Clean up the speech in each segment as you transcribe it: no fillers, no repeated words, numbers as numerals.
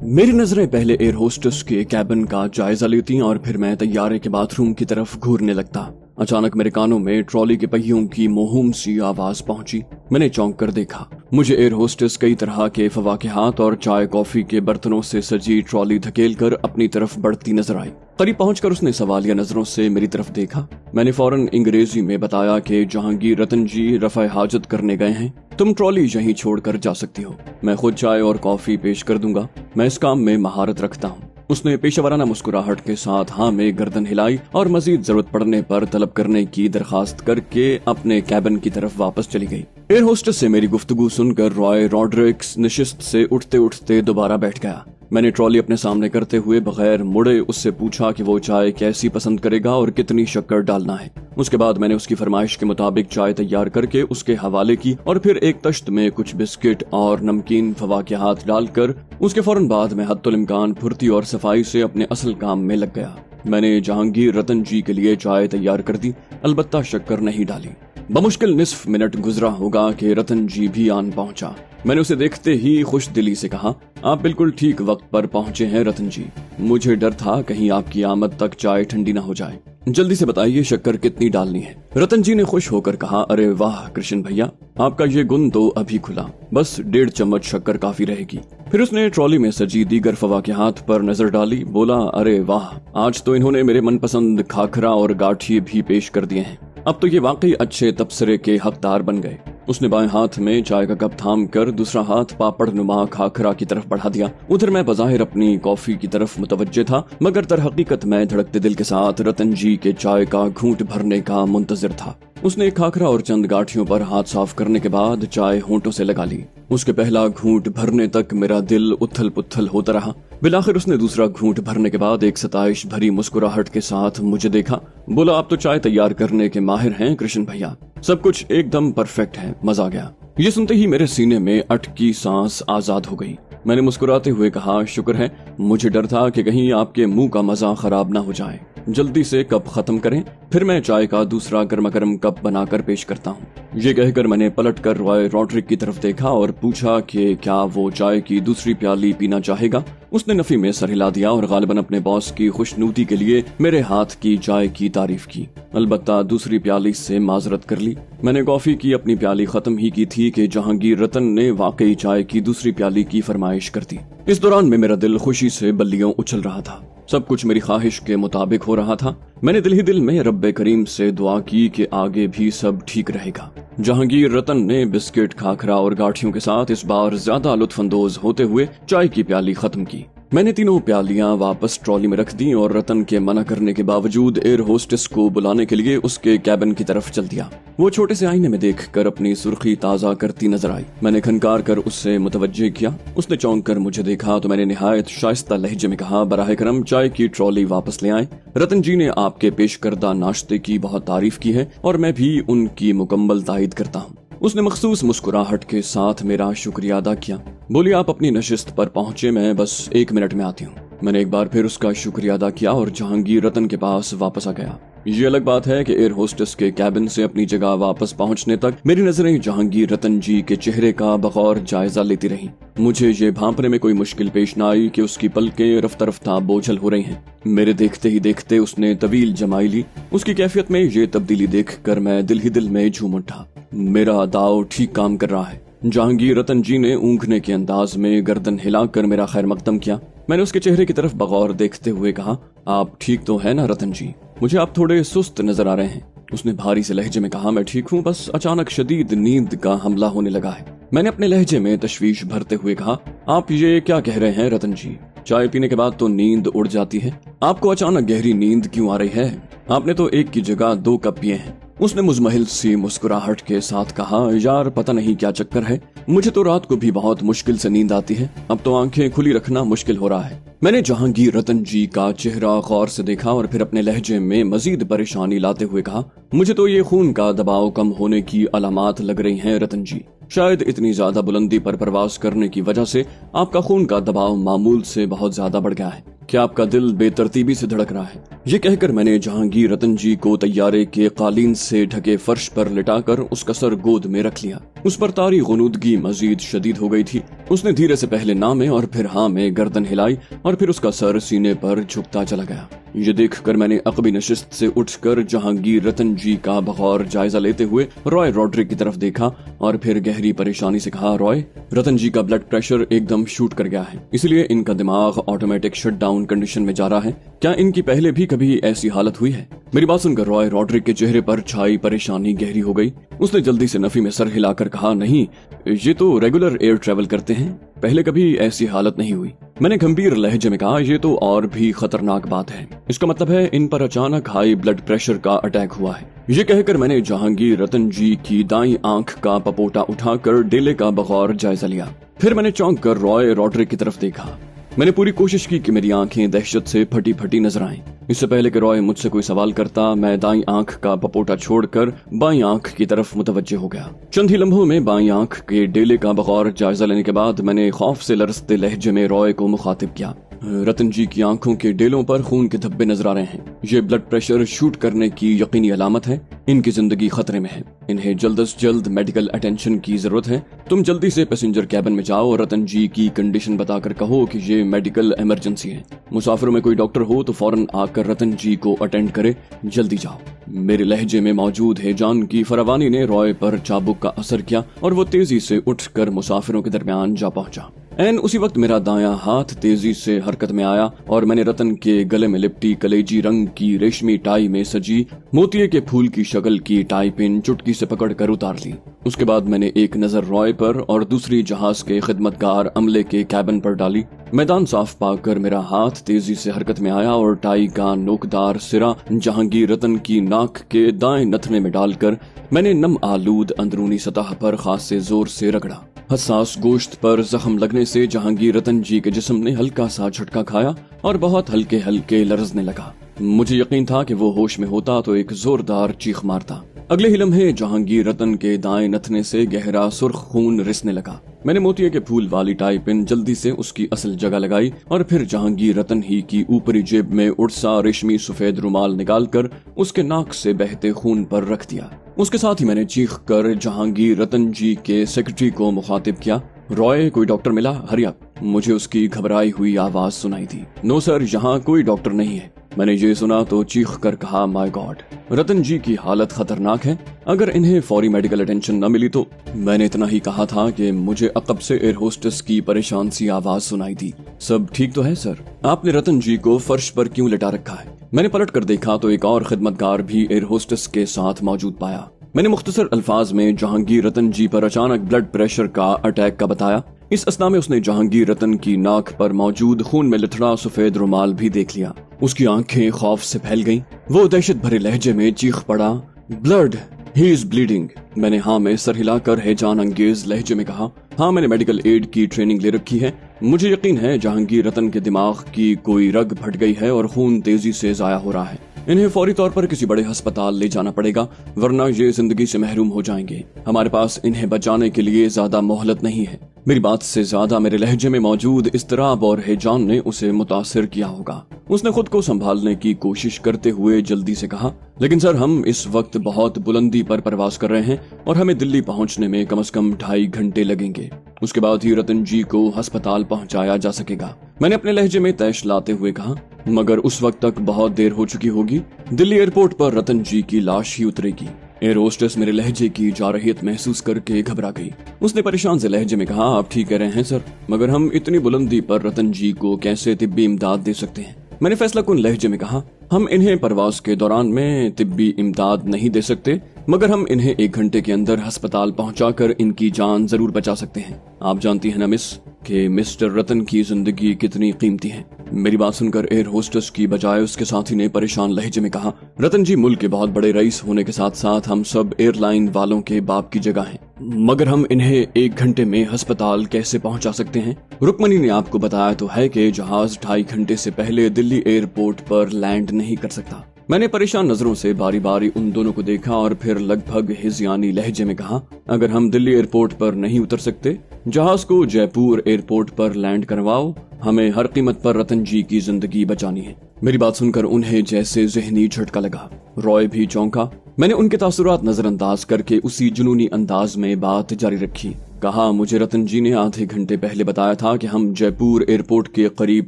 मेरी नजरें पहले एयर होस्टेस के कैबिन का जायजा लेती और फिर मैं तैयारे के बाथरूम की तरफ घूरने लगता। अचानक मेरे कानों में ट्रॉली के पहियों की मोहूम सी आवाज पहुंची। मैंने चौंक कर देखा। मुझे एयर होस्टेस कई तरह के फवाकेहात और चाय कॉफी के बर्तनों से सजी ट्रॉली धकेलकर अपनी तरफ बढ़ती नजर आई। करीब पहुंचकर उसने सवालिया नजरों से मेरी तरफ देखा। मैंने फौरन अंग्रेजी में बताया कि जहांगीर रतन जी रफ़ा हाजत करने गए हैं, तुम ट्रॉली यहीं छोड़कर जा सकती हो। मैं खुद चाय और कॉफी पेश कर दूंगा, मैं इस काम में महारत रखता हूँ। उसने पेशेवराना मुस्कुराहट के साथ हाँ में गर्दन हिलाई और मजीद जरूरत पड़ने पर तलब करने की दरखास्त करके अपने कैबिन की तरफ वापस चली गई। एयर होस्टेस से मेरी गुफ्तगू सुनकर रॉय रॉड्रिक्स निशिस्त से उठते उठते दोबारा बैठ गया। मैंने ट्रॉली अपने सामने करते हुए बगैर मुड़े उससे पूछा कि वो चाय कैसी पसंद करेगा और कितनी शक्कर डालना है। उसके बाद मैंने उसकी फरमाइश के मुताबिक चाय तैयार करके उसके हवाले की और फिर एक तश्त में कुछ बिस्किट और नमकीन फवाकेहात डालकर उसके फौरन बाद मैं हद्दुल इम्कान फुर्ती और सफाई से अपने असल काम में लग गया। मैंने जहांगीर रतन जी के लिए चाय तैयार कर दी, अलबत्ता शक्कर नहीं डाली। बमुश्किल निस्फ मिनट गुजरा होगा कि रतन जी भी आन पहुंचा। मैंने उसे देखते ही खुश दिली से कहा, आप बिल्कुल ठीक वक्त पर पहुंचे हैं रतन जी। मुझे डर था कहीं आपकी आमद तक चाय ठंडी न हो जाए। जल्दी से बताइए शक्कर कितनी डालनी है। रतन जी ने खुश होकर कहा, अरे वाह कृष्ण भैया, आपका ये गुण तो अभी खुला, बस 1.5 चम्मच शक्कर काफी रहेगी। फिर उसने ट्रॉली में सजी दीगर फवाकेहात पर नजर डाली, बोला, अरे वाह, आज तो इन्होंने मेरे मनपसंद खाखरा और गाठी भी पेश कर दिए हैं। अब तो ये वाकई अच्छे तबसरे के हकदार बन गए। उसने बाएं हाथ में चाय का कप थाम कर दूसरा हाथ पापड़ नुमा खाखरा की तरफ बढ़ा दिया। उधर मैं बज़ाहिर अपनी कॉफी की तरफ मुतवज्जे था, मगर दर हकीकत मैं धड़कते दिल के साथ रतन जी के चाय का घूंट भरने का मुंतजिर था। उसने एक खाखरा और चंद गाठियों पर हाथ साफ करने के बाद चाय होंठों से लगा ली। उसके पहला घूंट भरने तक मेरा दिल उथल पुथल होता रहा। बिलाखिर उसने दूसरा घूंट भरने के बाद एक सताइश भरी मुस्कुराहट के साथ मुझे देखा, बोला, आप तो चाय तैयार करने के माहिर हैं कृष्ण भैया, सब कुछ एकदम परफेक्ट है, मजा आ गया। ये सुनते ही मेरे सीने में अटकी सांस आजाद हो गई। मैंने मुस्कुराते हुए कहा, शुक्र है, मुझे डर था कि कहीं आपके मुंह का मजा खराब ना हो जाए। जल्दी से कप खत्म करें, फिर मैं चाय का दूसरा गर्मा गर्म कप बनाकर पेश करता हूँ। ये कहकर मैंने पलटकर रॉय रॉड्रिक की तरफ देखा और पूछा कि क्या वो चाय की दूसरी प्याली पीना चाहेगा। उसने नफी में सर हिला दिया और गालिबन अपने बॉस की खुशनुदी के लिए मेरे हाथ की चाय की तारीफ की। अलबत्ता दूसरी प्याली से माजरत कर ली। मैंने कॉफी की अपनी प्याली खत्म ही की थी कि जहांगीर रतन ने वाकई चाय की दूसरी प्याली की फरमाइश कर दी। इस दौरान में मेरा दिल खुशी से बल्लियों उछल रहा था। सब कुछ मेरी ख्वाहिश के मुताबिक हो रहा था। मैंने दिल ही दिल में रब्बे करीम से दुआ की कि आगे भी सब ठीक रहेगा। जहांगीर रतन ने बिस्किट, खाखरा और गाठियों के साथ इस बार ज्यादा लुत्फानंदोज होते हुए चाय की प्याली खत्म की। मैंने तीनों प्यालियां वापस ट्रॉली में रख दी और रतन के मना करने के बावजूद एयर होस्टेस को बुलाने के लिए उसके कैबिन की तरफ चल दिया। वो छोटे से आईने में देखकर अपनी सुर्खी ताजा करती नजर आई। मैंने खनकार कर उससे मुतवज्जे किया। उसने चौंक कर मुझे देखा तो मैंने निहायत शाइस्ता लहजे में कहा, बराहे करम चाय की ट्रॉली वापस ले आए। रतन जी ने आपके पेश करदा नाश्ते की बहुत तारीफ की है और मैं भी उनकी मुकम्मल तायद करता हूँ। उसने मखसूस मुस्कुराहट के साथ मेरा शुक्रिया अदा किया। बोली, आप अपनी नशिस्त पर पहुंचे, मैं बस 1 मिनट में आती हूँ। मैंने एक बार फिर उसका शुक्रिया अदा किया और जहांगीर रतन के पास वापस आ गया। ये अलग बात है कि एयर होस्टेस के कैबिन से अपनी जगह वापस पहुंचने तक मेरी नजरें जहांगीर रतन जी के चेहरे का बगौर जायजा लेती रहीं। मुझे ये भांपने में कोई मुश्किल पेश न आई कि उसकी पलकें रफ्ता रफ्ता बोझल हो रही हैं। मेरे देखते ही देखते उसने तवील जमाई ली। उसकी कैफियत में ये तब्दीली देखकर मैं दिल ही दिल में झूम उठा। मेरा दाव ठीक काम कर रहा है। जहांगीर रतन जी ने ऊँघने के अंदाज में गर्दन हिलाकर मेरा खैर मकदम किया। मैंने उसके चेहरे की तरफ बगौर देखते हुए कहा, आप ठीक तो है ना रतन जी? मुझे आप थोड़े सुस्त नजर आ रहे हैं। उसने भारी से लहजे में कहा, मैं ठीक हूँ, बस अचानक शदीद नींद का हमला होने लगा है। मैंने अपने लहजे में तशवीश भरते हुए कहा, आप ये क्या कह रहे हैं रतन जी? चाय पीने के बाद तो नींद उड़ जाती है, आपको अचानक गहरी नींद क्यों आ रही है? आपने तो एक की जगह 2 कप पिए हैं। उसने मुजमहिल सी मुस्कुराहट के साथ कहा, यार पता नहीं क्या चक्कर है, मुझे तो रात को भी बहुत मुश्किल से नींद आती है, अब तो आंखें खुली रखना मुश्किल हो रहा है। मैंने जहांगीर रतन जी का चेहरा गौर से देखा और फिर अपने लहजे में मजीद परेशानी लाते हुए कहा, मुझे तो ये खून का दबाव कम होने की अलामात लग रही हैं रतन जी। शायद इतनी ज्यादा बुलंदी पर प्रवास करने की वजह से आपका खून का दबाव मामूल से बहुत ज्यादा बढ़ गया है। क्या आपका दिल बेतरतीबी से धड़क रहा है? ये कहकर मैंने जहांगीर रतन जी को तैयारे के कालीन से ढके फर्श पर लिटाकर उसका सर गोद में रख लिया। उस पर तारी गुनूदगी मजीद शदीद हो गई थी। उसने धीरे से पहले ना में और फिर हाँ में गर्दन हिलाई और फिर उसका सर सीने पर झुकता चला गया। ये देखकर मैंने अकबी नशिस्त से उठकर जहांगीर रतन जी का बगौर जायजा लेते हुए रॉय रॉड्रिक की तरफ देखा और फिर गहरी परेशानी से कहा, रॉय, रतन जी का ब्लड प्रेशर एकदम शूट कर गया है, इसलिए इनका दिमाग ऑटोमेटिक शटडाउन कंडीशन में जा रहा है। क्या इनकी पहले भी कभी ऐसी हालत हुई है? मेरी बात सुनकर रॉय रॉड्रिक के चेहरे पर छाई परेशानी गहरी हो गई। उसने जल्दी से नफी में सर हिलाकर कहा, नहीं, ये तो रेगुलर एयर ट्रेवल करते हैं, पहले कभी ऐसी हालत नहीं हुई। मैंने गंभीर लहजे में कहा, ये तो और भी खतरनाक बात है। इसका मतलब है इन पर अचानक हाई ब्लड प्रेशर का अटैक हुआ है। ये कहकर मैंने जहांगीर रतन जी की दाईं आंख का पपोटा उठाकर डेले का बगौर जायजा लिया। फिर मैंने चौंक कर रॉय रॉड्रिक की तरफ देखा। मैंने पूरी कोशिश की कि मेरी आंखें दहशत से फटी फटी नजर आएं। इससे पहले कि रॉय मुझसे कोई सवाल करता, मैं दाईं आंख का पपोटा छोड़कर बाईं आंख की तरफ मुतवज्जे हो गया। चंद ही लम्हों में बाईं आंख के डेले का बगौर जायजा लेने के बाद मैंने खौफ से लरसते लहजे में रॉय को मुखातिब किया। रतन जी की आंखों के डेलों पर खून के धब्बे नजर आ रहे हैं। ये ब्लड प्रेशर शूट करने की यकीनी अलामत है। इनकी जिंदगी खतरे में है। इन्हें जल्द से जल्द मेडिकल अटेंशन की जरूरत है। तुम जल्दी से पैसेंजर कैबिन में जाओ और रतन जी की कंडीशन बताकर कहो कि ये मेडिकल इमरजेंसी है। मुसाफिरों में कोई डॉक्टर हो तो फौरन आकर रतन जी को अटेंड करे। जल्दी जाओ। मेरे लहजे में मौजूद हेजान की फरावानी ने रॉय पर चाबुक का असर किया और वो तेजी से उठकर मुसाफिरों के दरमियान जा पहुंचा। एन उसी वक्त मेरा दायां हाथ तेजी से हरकत में आया और मैंने रतन के गले में लिपटी कलेजी रंग की रेशमी टाई में सजी मोतिये के फूल की शक्ल की टाई पिन चुटकी से पकड़कर उतार ली। उसके बाद मैंने एक नजर रॉय पर और दूसरी जहाज के खिदमतगार अमले के कैबिन पर डाली। मैदान साफ पाकर मेरा हाथ तेजी से हरकत में आया और टाई का नोकदार सिरा जहांगीर रतन की नाक के दाएं नथने में डालकर मैंने नम आलूद अंदरूनी सतह पर खासे जोर से रगड़ा। हसास गोश्त पर जख्म लगने से जहांगीर रतन जी के जिस्म ने हल्का सा झटका खाया और बहुत हल्के हल्के लरजने लगा। मुझे यकीन था कि वो होश में होता तो एक जोरदार चीख मारता। अगले ही लम्हे जहांगीर रतन के दाएं नथने से गहरा सुर्ख खून रिसने लगा। मैंने मोतिये के फूल वाली टाई पिन जल्दी से उसकी असल जगह लगाई और फिर जहांगीर रतन ही की ऊपरी जेब में उड़सा रेशमी सफेद रुमाल निकालकर उसके नाक से बहते खून पर रख दिया। उसके साथ ही मैंने चीख कर जहांगीर रतन जी के सेक्रेटरी को मुखातिब किया, रॉय, कोई डॉक्टर मिला? हरिया। मुझे उसकी घबराई हुई आवाज सुनाई दी। नो सर, यहाँ कोई डॉक्टर नहीं है। मैंने ये सुना तो चीख कर कहा, माय गॉड, रतन जी की हालत खतरनाक है। अगर इन्हें फौरी मेडिकल अटेंशन न मिली तो। मैंने इतना ही कहा था कि मुझे अकब से एयर होस्टेस की परेशान सी आवाज सुनाई दी। सब ठीक तो है सर? आपने रतन जी को फर्श पर क्यों लिटा रखा है? मैंने पलट कर देखा तो एक और खिदमतगार भी एयर होस्टेस के साथ मौजूद पाया। मैंने मुख्तसर अल्फाज में जहांगीर रतन जी पर अचानक ब्लड प्रेशर का अटैक का बताया। इस असना में उसने जहांगीर रतन की नाक पर मौजूद खून में लिथड़ा सफेद रुमाल भी देख लिया। उसकी आंखें खौफ से फैल गईं। वो दहशत भरे लहजे में चीख पड़ा, ब्लड, ही इज ब्लीडिंग। मैंने हाँ में सर हिलाकर हैजान अंगेज लहजे में कहा, हाँ, मैंने मेडिकल एड की ट्रेनिंग ले रखी है। मुझे यकीन है जहांगीर रतन के दिमाग की कोई रग फट गई है और खून तेजी से जाया हो रहा है। इन्हें फौरी तौर पर किसी बड़े अस्पताल ले जाना पड़ेगा, वरना ये जिंदगी से महरूम हो जाएंगे। हमारे पास इन्हें बचाने के लिए ज्यादा मोहलत नहीं है। मेरी बात से ज्यादा मेरे लहजे में मौजूद इस्तराब और हैजान ने उसे मुतासिर किया होगा। उसने खुद को संभालने की कोशिश करते हुए जल्दी से कहा, लेकिन सर, हम इस वक्त बहुत बुलंदी पर परवाज कर रहे हैं और हमें दिल्ली पहुंचने में कम से कम 2.5 घंटे लगेंगे। उसके बाद ही रतन जी को अस्पताल पहुंचाया जा सकेगा। मैंने अपने लहजे में तैश लाते हुए कहा, मगर उस वक्त तक बहुत देर हो चुकी होगी। दिल्ली एयरपोर्ट पर रतन जी की लाश ही उतरेगी। एयर होस्टेस मेरे लहजे की जारहियत महसूस करके घबरा गई। उसने परेशान से लहजे में कहा, आप ठीक कह रहे हैं सर, मगर हम इतनी बुलंदी पर रतन जी को कैसे तिब्बी इमदाद दे सकते हैं? मैंने फैसला कुन लहजे में कहा, हम इन्हें परवाज के दौरान में तिब्बी इमदाद नहीं दे सकते, मगर हम इन्हें 1 घंटे के अंदर अस्पताल पहुंचाकर इनकी जान जरूर बचा सकते हैं। आप जानती हैं ना मिस कि मिस्टर रतन की जिंदगी कितनी कीमती है। मेरी बात सुनकर एयर होस्टेस की बजाय उसके साथी ने परेशान लहजे में कहा, रतन जी मुल्क के बहुत बड़े रईस होने के साथ साथ हम सब एयरलाइन वालों के बाप की जगह हैं, मगर हम इन्हें 1 घंटे में अस्पताल कैसे पहुंचा सकते हैं? रुकमनी ने आपको बताया तो है कि जहाज 2.5 घंटे से पहले दिल्ली एयरपोर्ट पर लैंड नहीं कर सकता। मैंने परेशान नजरों से बारी बारी उन दोनों को देखा और फिर लगभग हिज़यानी लहजे में कहा, अगर हम दिल्ली एयरपोर्ट पर नहीं उतर सकते, जहाज को जयपुर एयरपोर्ट पर लैंड करवाओ। हमें हर कीमत पर रतन जी की जिंदगी बचानी है। मेरी बात सुनकर उन्हें जैसे ज़हनी झटका लगा। रॉय भी चौंका। मैंने उनके तासुरात नजरअंदाज करके उसी जुनूनी अंदाज में बात जारी रखी। कहा, मुझे रतन जी ने आधे घंटे पहले बताया था कि हम जयपुर एयरपोर्ट के करीब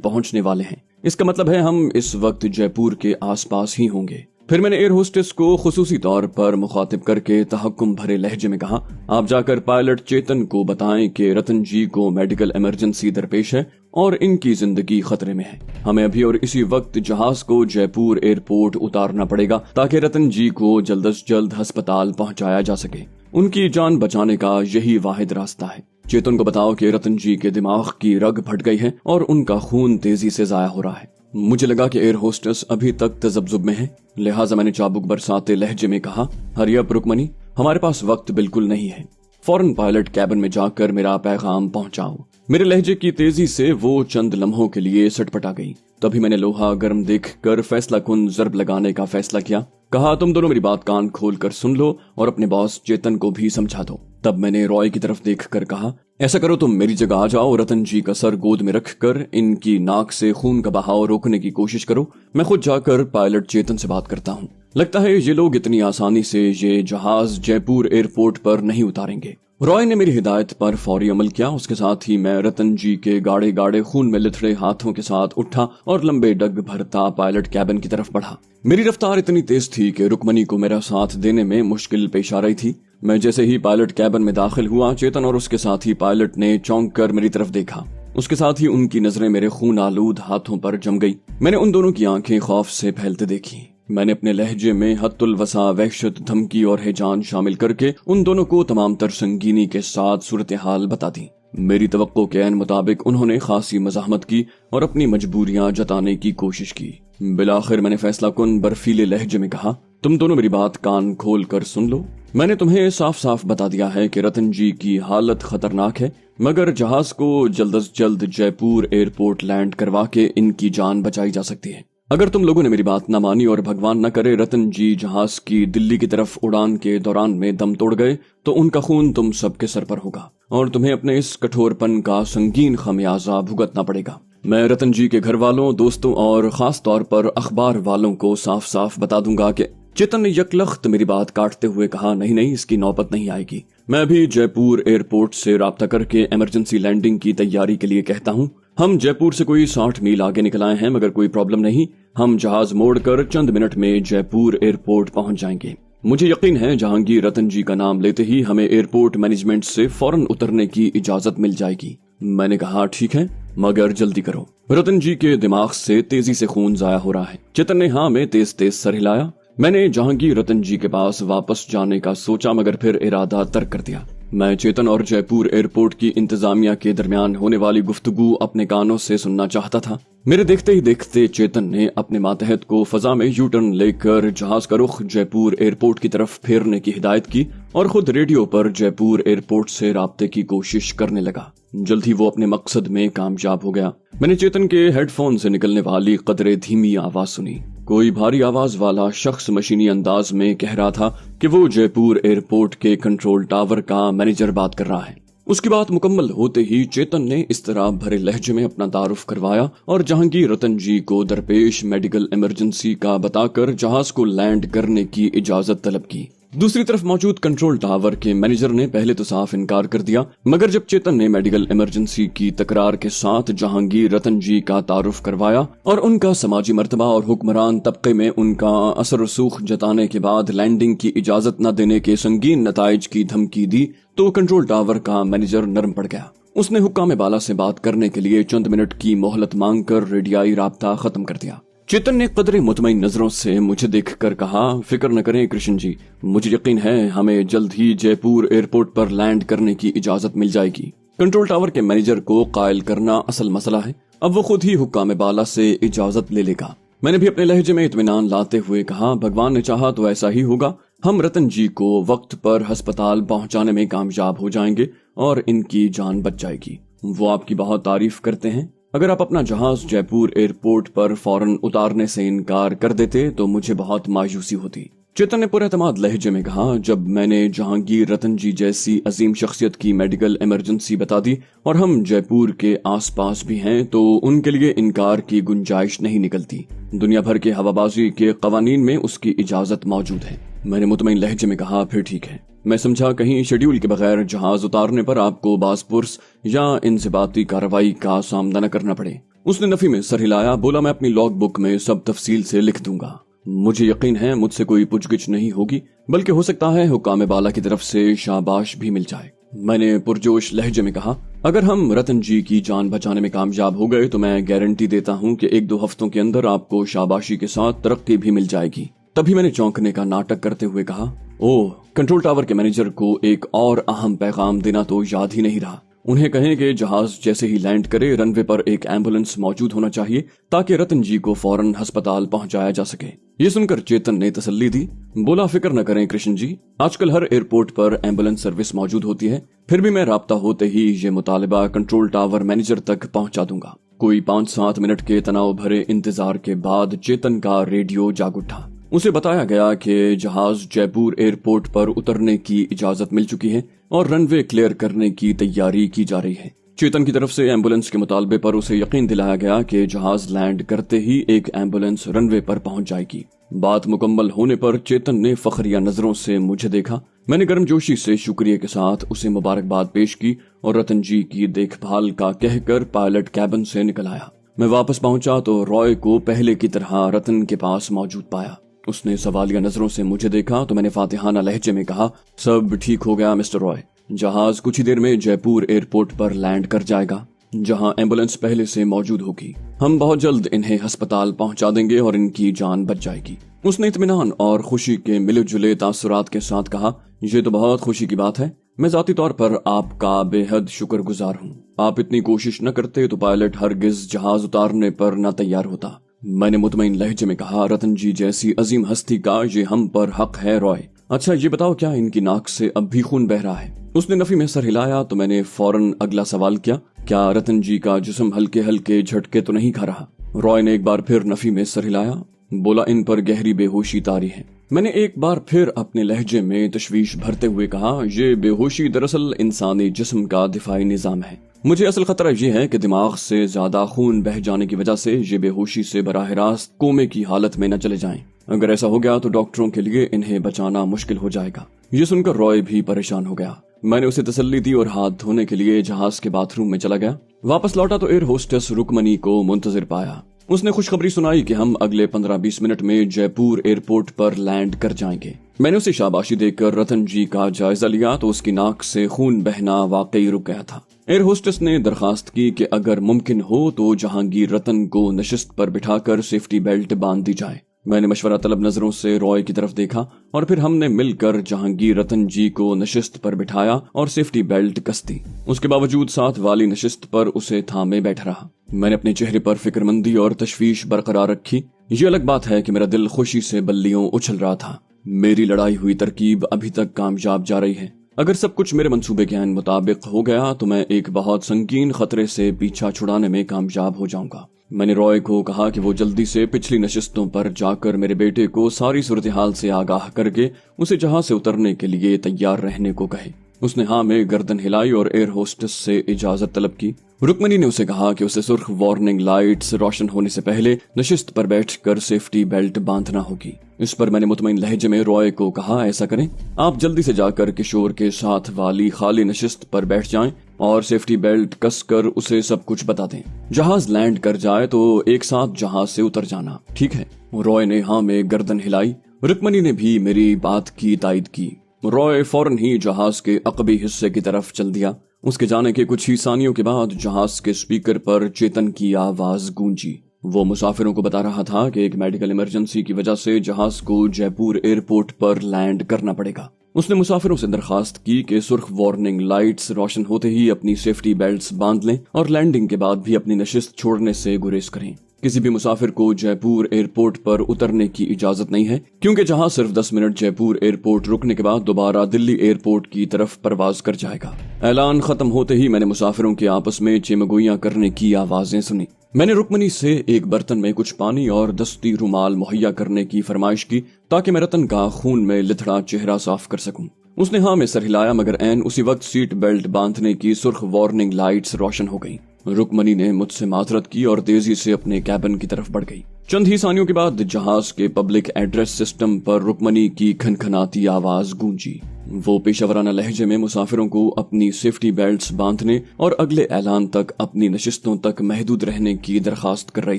पहुंचने वाले हैं। इसका मतलब है हम इस वक्त जयपुर के आसपास ही होंगे। फिर मैंने एयर होस्टेस को खुसूसी तौर पर मुखातिब करके तहक्कुम भरे लहजे में कहा, आप जाकर पायलट चेतन को बताएं कि रतन जी को मेडिकल इमरजेंसी दरपेश है और इनकी जिंदगी खतरे में है। हमें अभी और इसी वक्त जहाज को जयपुर एयरपोर्ट उतारना पड़ेगा ताकि रतन जी को जल्द से जल्द अस्पताल पहुंचाया जा सके। उनकी जान बचाने का यही वाहिद रास्ता है। चेतन को बताओ कि रतन जी के दिमाग की रग फट गई है और उनका खून तेजी से जाया हो रहा है। मुझे लगा कि एयर होस्टेस अभी तक तजब्जुब में है, लिहाजा मैंने चाबुक बरसाते लहजे में कहा, हरी अप रुकमनी, हमारे पास वक्त बिल्कुल नहीं है। फौरन पायलट कैबिन में जाकर मेरा पैगाम पहुंचाओ। मेरे लहजे की तेजी से वो चंद लम्हों के लिए सटपटा गई। तभी मैंने लोहा गर्म देखकर फैसला कुन जर्ब लगाने का फैसला किया। कहा, तुम दोनों मेरी बात कान खोल कर सुन लो और अपने बॉस चेतन को भी समझा दो। तब मैंने रॉय की तरफ देखकर कहा, ऐसा करो, तुम मेरी जगह आ जाओ, रतन जी का सर गोद में रखकर इनकी नाक से खून का बहाव रोकने की कोशिश करो। मैं खुद जाकर पायलट चेतन से बात करता हूँ। लगता है ये लोग इतनी आसानी से ये जहाज जयपुर एयरपोर्ट पर नहीं उतारेंगे। रॉय ने मेरी हिदायत पर फौरी अमल किया। उसके साथ ही मैं रतन जी के गाढ़े गाढ़े खून में लिथड़े हाथों के साथ उठा और लंबे डग भरता पायलट कैबिन की तरफ बढ़ा। मेरी रफ्तार इतनी तेज थी कि रुकमनी को मेरा साथ देने में मुश्किल पेश आ रही थी। मैं जैसे ही पायलट कैबिन में दाखिल हुआ, चेतन और उसके साथी पायलट ने चौंक कर मेरी तरफ देखा। उसके साथ ही उनकी नजरें मेरे खून आलूद हाथों पर जम गई। मैंने उन दोनों की आंखें खौफ से फैलते देखी। मैंने अपने लहजे में हत्तुल वसा, वहशत, धमकी और हिजान शामिल करके उन दोनों को तमाम तर संगीनी के साथ सूरत हाल बता दी। मेरी तवक्को के ऐन मुताबिक उन्होंने खासी मज़ाहमत की और अपनी मजबूरियां जताने की कोशिश की। बिलाखिर मैंने फैसला कुन बर्फीले लहजे में कहा, तुम दोनों मेरी बात कान खोल कर सुन लो। मैंने तुम्हें साफ साफ बता दिया है कि रतन जी की हालत खतरनाक है, मगर जहाज को जल्द से जल्द जयपुर एयरपोर्ट लैंड करवा के इनकी जान बचाई जा सकती है। अगर तुम लोगों ने मेरी बात न मानी और भगवान न करे रतन जी जहाज की दिल्ली की तरफ उड़ान के दौरान में दम तोड़ गए, तो उनका खून तुम सबके सर पर होगा और तुम्हें अपने इस कठोरपन का संगीन खमियाजा भुगतना पड़ेगा। मैं रतन जी के घर वालों, दोस्तों और खास तौर पर अखबार वालों को साफ साफ बता दूंगा कि चेतन ने यकलख्त मेरी बात काटते हुए कहा, नहीं नहीं, इसकी नौबत नहीं आएगी। मैं भी जयपुर एयरपोर्ट से राब्ता करके इमरजेंसी लैंडिंग की तैयारी के लिए कहता हूँ। हम जयपुर से कोई 60 मील आगे निकल आए हैं, मगर कोई प्रॉब्लम नहीं। हम जहाज मोड़कर चंद मिनट में जयपुर एयरपोर्ट पहुंच जाएंगे। मुझे यकीन है जहांगीर रतन जी का नाम लेते ही हमें एयरपोर्ट मैनेजमेंट से फौरन उतरने की इजाजत मिल जाएगी। मैंने कहा, ठीक है, मगर जल्दी करो। रतन जी के दिमाग से तेजी से खून जाया हो रहा है। चेतन ने हाँ में तेज तेज सर हिलाया। मैंने जहांगीर रतन जी के पास वापस जाने का सोचा, मगर फिर इरादा तर्क कर दिया। मैं चेतन और जयपुर एयरपोर्ट की इंतजामिया के दरमियान होने वाली गुफ्तगू अपने कानों से सुनना चाहता था। मेरे देखते ही देखते चेतन ने अपने मातहत को फजा में यू टर्न लेकर जहाज का रुख जयपुर एयरपोर्ट की तरफ फेरने की हिदायत की और खुद रेडियो पर जयपुर एयरपोर्ट से राब्ते की कोशिश करने लगा। जल्द ही वो अपने मकसद में कामयाब हो गया। मैंने चेतन के हेडफोन से निकलने वाली कदरे धीमी आवाज सुनी। कोई भारी आवाज वाला शख्स मशीनी अंदाज में कह रहा था कि वो जयपुर एयरपोर्ट के कंट्रोल टावर का मैनेजर बात कर रहा है। उसकी बात मुकम्मल होते ही चेतन ने इस तरह भरे लहजे में अपना तारुफ करवाया और जहांगीर रतन जी को दरपेश मेडिकल इमरजेंसी का बताकर जहाज को लैंड करने की इजाजत तलब की। दूसरी तरफ मौजूद कंट्रोल टावर के मैनेजर ने पहले तो साफ इनकार कर दिया, मगर जब चेतन ने मेडिकल इमरजेंसी की तकरार के साथ जहांगीर रतन जी का तारुफ करवाया और उनका समाजी मर्तबा और हुक्मरान तबके में उनका असर रसूख जताने के बाद लैंडिंग की इजाजत न देने के संगीन नताइज की धमकी दी, तो कंट्रोल टावर का मैनेजर नरम पड़ गया। उसने हुक्काम बाला से बात करने के लिए चंद मिनट की मोहलत मांगकर रेडियाई राब्ता खत्म कर दिया। चेतन ने कदरे मुतमईन नजरों से मुझे देखकर कहा, फिक्र न करें कृष्ण जी, मुझे यकीन है हमें जल्द ही जयपुर एयरपोर्ट पर लैंड करने की इजाजत मिल जाएगी। कंट्रोल टावर के मैनेजर को कायल करना असल मसला है, अब वो खुद ही हुक्काम बाला से इजाजत ले लेगा। मैंने भी अपने लहजे में इत्मीनान लाते हुए कहा, भगवान ने चाहा तो ऐसा ही होगा। हम रतन जी को वक्त पर अस्पताल पहुंचाने में कामयाब हो जाएंगे और इनकी जान बच जाएगी। वो आपकी बहुत तारीफ करते हैं। अगर आप अपना जहाज जयपुर एयरपोर्ट पर फौरन उतारने से इनकार कर देते तो मुझे बहुत मायूसी होती। चेतन ने पुरएतमाद लहजे में कहा। जब मैंने जहांगीर रतन जी जैसी अजीम शख्सियत की मेडिकल इमरजेंसी बता दी और हम जयपुर के आसपास भी हैं तो उनके लिए इनकार की गुंजाइश नहीं निकलती। दुनिया भर के हवाबाजी के कवानीन में उसकी इजाजत मौजूद है। मैंने मुतमईन लहजे में कहा, फिर ठीक है। मैं समझा कहीं शेड्यूल के बगैर जहाज उतारने पर आपको बासपुर्स या इंज़िबाती कार्रवाई का सामना न करना पड़े। उसने नफी में सर हिलाया, बोला, मैं अपनी लॉग बुक में सब तफसील से लिख दूंगा। मुझे यकीन है मुझसे कोई पूछगिछ नहीं होगी, बल्कि हो सकता है हुक्काम बाला की तरफ से शाबाश भी मिल जाए। मैंने पुरजोश लहजे में कहा, अगर हम रतन जी की जान बचाने में कामयाब हो गए तो मैं गारंटी देता हूँ कि 1-2 हफ्तों के अंदर आपको शाबाशी के साथ तरक्की भी मिल जाएगी। तभी मैंने चौंकने का नाटक करते हुए कहा, ओह, कंट्रोल टावर के मैनेजर को एक और अहम पैगाम देना तो याद ही नहीं रहा। उन्हें कहें कि जहाज जैसे ही लैंड करे रनवे पर एक एम्बुलेंस मौजूद होना चाहिए ताकि रतन जी को फौरन अस्पताल पहुंचाया जा सके। ये सुनकर चेतन ने तसल्ली दी, बोला, फिक्र न करें कृष्ण जी, आजकल हर एयरपोर्ट पर एम्बुलेंस सर्विस मौजूद होती है। फिर भी मैं राब्ता होते ही ये मुतालिबा कंट्रोल टावर मैनेजर तक पहुंचा दूंगा। कोई 5-7 मिनट के तनाव भरे इंतजार के बाद चेतन का रेडियो जाग उठा। उसे बताया गया कि जहाज जयपुर एयरपोर्ट पर उतरने की इजाजत मिल चुकी है और रनवे क्लियर करने की तैयारी की जा रही है। चेतन की तरफ से एम्बुलेंस के मुतालबे पर उसे यकीन दिलाया गया कि जहाज लैंड करते ही एक एम्बुलेंस रनवे पर पहुंच जाएगी। बात मुकम्मल होने पर चेतन ने फखरिया नजरों से मुझे देखा। मैंने गर्मजोशी से शुक्रिया के साथ उसे मुबारकबाद पेश की और रतन जी की देखभाल का कहकर पायलट कैबिन से निकल आया। मैं वापस पहुंचा तो रॉय को पहले की तरह रतन के पास मौजूद पाया। उसने सवालिया नजरों से मुझे देखा तो मैंने फातिहाना लहजे में कहा, सब ठीक हो गया मिस्टर रॉय। जहाज कुछ ही देर में जयपुर एयरपोर्ट पर लैंड कर जाएगा, जहां एम्बुलेंस पहले से मौजूद होगी। हम बहुत जल्द इन्हें अस्पताल पहुंचा देंगे और इनकी जान बच जाएगी। उसने इत्मीनान और खुशी के मिले जुले तासुरात के साथ कहा, ये तो बहुत खुशी की बात है। मैं जाती तौर पर आपका बेहद शुक्रगुजार हूँ। आप इतनी कोशिश न करते तो पायलट हरगिज जहाज उतारने पर न तैयार होता। मैंने मुतमईन लहजे में कहा, रतन जी जैसी अजीम हस्ती का ये हम पर हक है रॉय। अच्छा ये बताओ, क्या इनकी नाक से अब भी खून बह रहा है? उसने नफी में सर हिलाया तो मैंने फौरन अगला सवाल किया, क्या रतन जी का जिस्म हल्के हल्के झटके तो नहीं खा रहा? रॉय ने एक बार फिर नफी में सर हिलाया, बोला, इन पर गहरी बेहोशी तारी है। मैंने एक बार फिर अपने लहजे में तशवीश भरते हुए कहा, ये बेहोशी दरअसल इंसानी जिस्म का दिफाई निजाम है। मुझे असल खतरा ये है कि दिमाग से ज्यादा खून बह जाने की वजह से ये बेहोशी से बराह रास्त कोमे की हालत में न चले जाएं। अगर ऐसा हो गया तो डॉक्टरों के लिए इन्हें बचाना मुश्किल हो जाएगा। ये सुनकर रॉय भी परेशान हो गया। मैंने उसे तसल्ली दी और हाथ धोने के लिए जहाज के बाथरूम में चला गया। वापस लौटा तो एयर होस्टेस रुकमनी को मुंतजिर पाया। उसने खुशखबरी सुनाई कि हम अगले 15-20 मिनट में जयपुर एयरपोर्ट पर लैंड कर जाएंगे। मैंने उसे शाबाशी देकर रतन जी का जायजा लिया तो उसकी नाक से खून बहना वाकई रुक गया था। एयर होस्टेस ने दरखास्त की कि अगर मुमकिन हो तो जहांगीर रतन को नशिस्त पर बिठाकर सेफ्टी बेल्ट बांध दी जाए। मैंने मशवरा तलब नजरों से रॉय की तरफ देखा और फिर हमने मिलकर जहांगीर रतन जी को नशिस्त पर बिठाया और सेफ्टी बेल्ट कस दी। उसके बावजूद साथ वाली नशिस्त पर उसे थामे बैठा रहा। मैंने अपने चेहरे पर फिक्रमंदी और तशवीश बरकरार रखी। ये अलग बात है कि मेरा दिल खुशी से बल्लियों उछल रहा था। मेरी लड़ाई हुई तरकीब अभी तक कामयाब जा रही है। अगर सब कुछ मेरे मंसूबे के मुताबिक हो गया तो मैं एक बहुत संगीन खतरे से पीछा छुड़ाने में कामयाब हो जाऊंगा। मैंने रॉय को कहा कि वो जल्दी से पिछली नशिस्तों पर जाकर मेरे बेटे को सारी सूरत हाल से आगाह करके उसे जहां से उतरने के लिए तैयार रहने को कहे। उसने हाँ में गर्दन हिलाई और एयर होस्टेस से इजाजत तलब की। रुक्मनी ने उसे कहा कि उसे सुर्ख वार्निंग लाइट्स रोशन होने से पहले नशिस्त पर बैठकर सेफ्टी बेल्ट बांधना होगी। इस पर मैंने मुतमईन लहजे में रॉय को कहा, ऐसा करें, आप जल्दी से जाकर किशोर के साथ वाली खाली नशिस्त पर बैठ जाएं और सेफ्टी बेल्ट कसकर उसे सब कुछ बता दें। जहाज लैंड कर जाए तो एक साथ जहाज से उतर जाना, ठीक है? रॉय ने हाँ में गर्दन हिलाई। रुक्मनी ने भी मेरी बात की तायद की। रॉय फौरन ही जहाज के अकबी हिस्से की तरफ चल दिया। उसके जाने के कुछ ही सानियों के बाद जहाज के स्पीकर पर चेतन की आवाज गूंजी। वो मुसाफिरों को बता रहा था कि एक मेडिकल इमरजेंसी की वजह से जहाज को जयपुर एयरपोर्ट पर लैंड करना पड़ेगा। उसने मुसाफिरों से दरखास्त की कि सुर्ख वार्निंग लाइट्स रोशन होते ही अपनी सेफ्टी बेल्ट्स बांध लें और लैंडिंग के बाद भी अपनी नशिस्त छोड़ने से गुरेज करें। किसी भी मुसाफिर को जयपुर एयरपोर्ट पर उतरने की इजाजत नहीं है, क्योंकि जहाज सिर्फ 10 मिनट जयपुर एयरपोर्ट रुकने के बाद दोबारा दिल्ली एयरपोर्ट की तरफ परवाज कर जाएगा। ऐलान खत्म होते ही मैंने मुसाफिरों के आपस में चिमगोइयां करने की आवाजें सुनी। मैंने रुक्मणी से एक बर्तन में कुछ पानी और दस्ती रुमाल मुहैया करने की फरमाइश की, ताकि मैं रतन का खून में लिथड़ा चेहरा साफ कर सकूं। उसने हाँ में सर हिलाया, मगर ऐन उसी वक्त सीट बेल्ट बांधने की सुर्ख वार्निंग लाइट्स रोशन हो गई। रुक्मणी ने मुझसे माजरत की और तेजी से अपने कैबिन की तरफ बढ़ गई। चंद ही सानियों के बाद जहाज के पब्लिक एड्रेस सिस्टम पर रुक्मणी की खनखनाती आवाज गूंजी। वो पेशेवराना लहजे में मुसाफिरों को अपनी सेफ्टी बेल्ट्स बांधने और अगले ऐलान तक अपनी नशिस्तों तक महदूद रहने की दरखास्त कर रही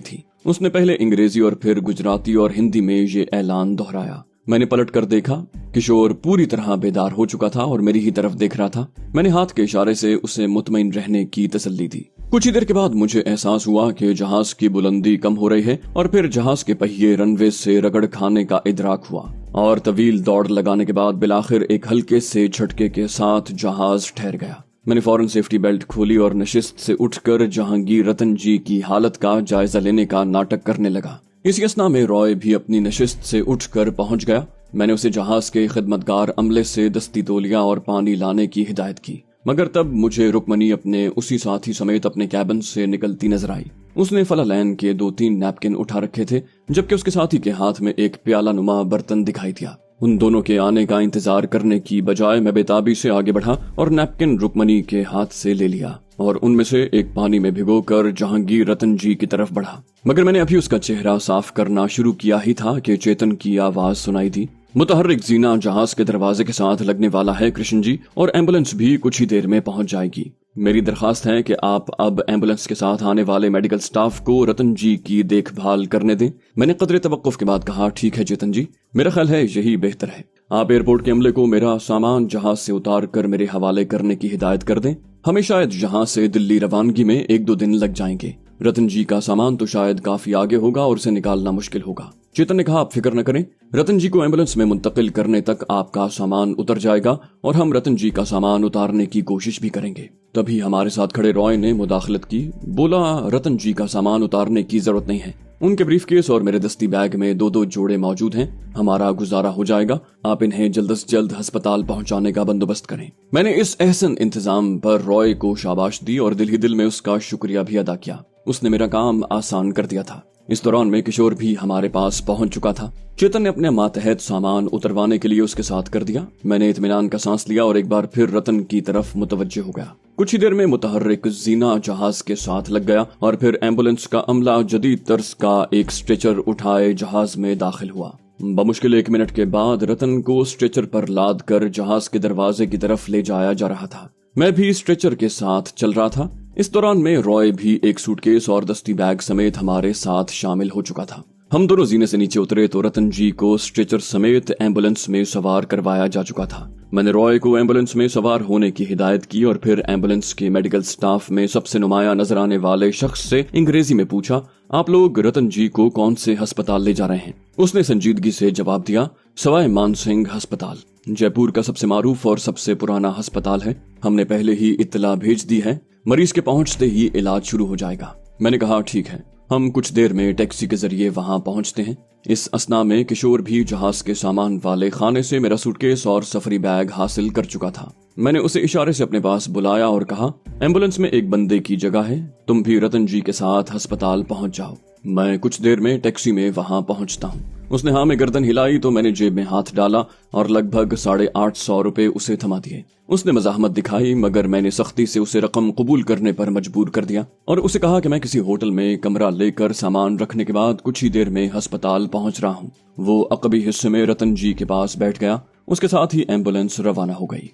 थी। उसने पहले अंग्रेजी और फिर गुजराती और हिंदी में ये ऐलान दोहराया। मैंने पलट कर देखा। किशोर पूरी तरह बेदार हो चुका था और मेरी ही तरफ देख रहा था। मैंने हाथ के इशारे से उसे मुतमईन रहने की तसल्ली दी। कुछ ही देर के बाद मुझे एहसास हुआ कि जहाज की बुलंदी कम हो रही है और फिर जहाज के पहिए रनवे से रगड़ खाने का इदराक हुआ और तवील दौड़ लगाने के बाद बिलाखिर एक हल्के से झटके के साथ जहाज ठहर गया। मैंने फौरन सेफ्टी बेल्ट खोली और नशिस्त से उठकर जहांगीर रतन जी की हालत का जायजा लेने का नाटक करने लगा। इसी असना में रॉय भी अपनी नशिस्त से उठकर पहुंच गया। मैंने उसे जहाज के खिदमतगार अमले से दस्ती तौलिया और पानी लाने की हिदायत की, मगर तब मुझे रुक्मणी अपने उसी साथी समेत अपने कैबिन से निकलती नजर आई। उसने फलालैन के 2-3 नैपकिन उठा रखे थे, जबकि उसके साथी के हाथ में एक प्याला नुमा बर्तन दिखाई दिया। उन दोनों के आने का इंतजार करने की बजाय मैं बेताबी से आगे बढ़ा और नैपकिन रुक्मणी के हाथ से ले लिया और उनमें से एक पानी में भिगोकर जहांगीर रतन जी की तरफ बढ़ा। मगर मैंने अभी उसका चेहरा साफ करना शुरू किया ही था कि चेतन की आवाज सुनाई दी। मुतहर्रिक जीना जहाज के दरवाजे के साथ लगने वाला है कृष्ण जी, और एम्बुलेंस भी कुछ ही देर में पहुंच जाएगी। मेरी दरखास्त है कि आप अब एम्बुलेंस के साथ आने वाले मेडिकल स्टाफ को रतन जी की देखभाल करने दें। मैंने कदरे तवक्कुफ के बाद कहा, ठीक है चेतन जी, मेरा ख्याल है यही बेहतर है। आप एयरपोर्ट के अमले को मेरा सामान जहाज से उतार कर मेरे हवाले करने की हिदायत कर दें। हमें शायद यहाँ से दिल्ली रवानगी में 1-2 दिन लग जाएंगे। रतन जी का सामान तो शायद काफी आगे होगा और उसे निकालना मुश्किल होगा। चेतन ने कहा, आप फिक्र न करें, रतन जी को एम्बुलेंस में मुंतकिल करने तक आपका सामान उतर जाएगा और हम रतन जी का सामान उतारने की कोशिश भी करेंगे। तभी हमारे साथ खड़े रॉय ने मुदाखलत की, बोला, रतन जी का सामान उतारने की जरूरत नहीं है। उनके ब्रीफकेस और मेरे दस्ती बैग में 2-2 जोड़े मौजूद हैं। हमारा गुजारा हो जाएगा। आप इन्हें जल्द से जल्द अस्पताल पहुंचाने का बंदोबस्त करें। मैंने इस एहसन इंतजाम पर रॉय को शाबाश दी और दिल ही दिल में उसका शुक्रिया भी अदा किया। उसने मेरा काम आसान कर दिया था। इस दौरान में किशोर भी हमारे पास पहुंच चुका था। चेतन ने अपने मातहत सामान उतरवाने के लिए उसके साथ कर दिया। मैंने इत्मीनान का सांस लिया और एक बार फिर रतन की तरफ मुतवज्जे हो गया। कुछ ही देर में मुतहर्रिक जीना जहाज के साथ लग गया और फिर एम्बुलेंस का अमला जदीद तर्ज का एक स्ट्रेचर उठाए जहाज में दाखिल हुआ। बमुश्किल 1 मिनट के बाद रतन को स्ट्रेचर पर लाद कर जहाज के दरवाजे की तरफ ले जाया जा रहा था। मैं भी स्ट्रेचर के साथ चल रहा था। इस दौरान में रॉय भी एक सूटकेस और दस्ती बैग समेत हमारे साथ शामिल हो चुका था। हम दोनों जीने से नीचे उतरे तो रतन जी को स्ट्रेचर समेत एम्बुलेंस में सवार करवाया जा चुका था। मैंने रॉय को एम्बुलेंस में सवार होने की हिदायत की और फिर एम्बुलेंस के मेडिकल स्टाफ में सबसे नुमाया नजर आने वाले शख्स से अंग्रेजी में पूछा, आप लोग रतन जी को कौन से अस्पताल ले जा रहे हैं? उसने संजीदगी से जवाब दिया, सवाई मानसिंह अस्पताल। जयपुर का सबसे मारूफ और सबसे पुराना अस्पताल है। हमने पहले ही इत्तला भेज दी है। मरीज के पहुंचते ही इलाज शुरू हो जाएगा। मैंने कहा, ठीक है, हम कुछ देर में टैक्सी के जरिए वहां पहुंचते हैं। इस असना में किशोर भी जहाज के सामान वाले खाने से मेरा सूटकेस और सफरी बैग हासिल कर चुका था। मैंने उसे इशारे से अपने पास बुलाया और कहा, एम्बुलेंस में एक बंदे की जगह है, तुम भी रतन जी के साथ अस्पताल पहुंच जाओ। मैं कुछ देर में टैक्सी में वहां पहुंचता हूँ। उसने हाँ में गर्दन हिलाई तो मैंने जेब में हाथ डाला और लगभग 850 रुपए उसे थमा दिए। उसने मजाहमत दिखाई, मगर मैंने सख्ती से उसे रकम कबूल करने पर मजबूर कर दिया और उसे कहा कि मैं किसी होटल में कमरा लेकर सामान रखने के बाद कुछ ही देर में अस्पताल पहुंच रहा हूँ। वो अकबी हिस्से में रतन जी के पास बैठ गया। उसके साथ ही एम्बुलेंस रवाना हो गई।